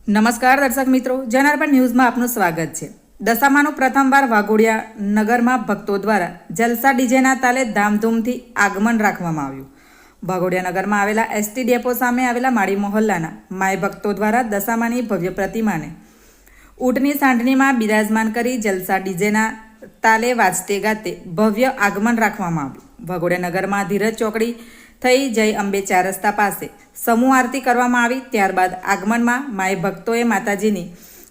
નમસ્કાર દર્શક મિત્રો, જનાર્પણ ન્યૂઝમાં આપનું સ્વાગત છે। દશામાનું પ્રથમવાર વાઘોડિયા નગરમાં ભક્તો દ્વારા જલસા ડીજેના તાલે ધામધૂમથી આગમન રાખવામાં આવ્યું। વાઘોડિયા નગરમાં આવેલા એસટી ડેપો સામે આવેલા માળી મહોલ્લાના માય ભક્તો દ્વારા દશામાની ભવ્ય પ્રતિમાને ઊંટની સાંઢણીમાં બિરાજમાન કરી જલસા ડીજેના તાલે વાજતે ગાતે ભવ્ય આગમન રાખવામાં આવ્યું। વાઘોડિયા નગરમાં ધીરજ ચોકડી થઈ જય અંબે 4 રસ્તા પાસે સમૂહ આરતી કરવામાં આવી। ત્યારબાદ આગમનમાં માય ભક્તોએ માતાજીની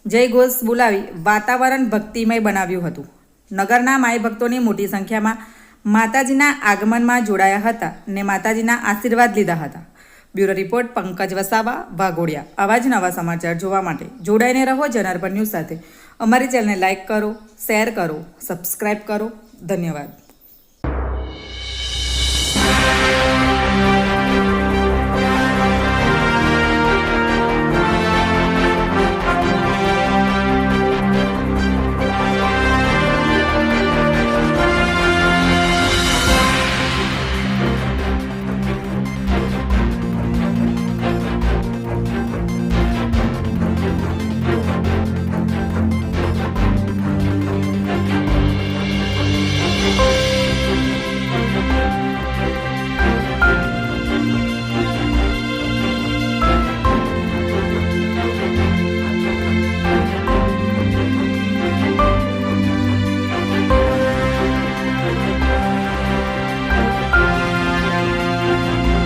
જય ઘોષ બોલાવી વાતાવરણ ભક્તિમય બનાવ્યું હતું। નગરના માય ભક્તોની મોટી સંખ્યામાં માતાજીના આગમનમાં જોડાયા હતા અને માતાજીના આશીર્વાદ લીધા હતા। Bureau report Pankaj Vasava, Waghodia. આવા જ નવા સમાચાર જોવા માટે જોડાઈને રહો જનાર્પણ ન્યૂઝ સાથે। અમારી ચેનલને લાઇક કરો, શેર કરો, સબસ્ક્રાઇબ કરો। ધન્યવાદ।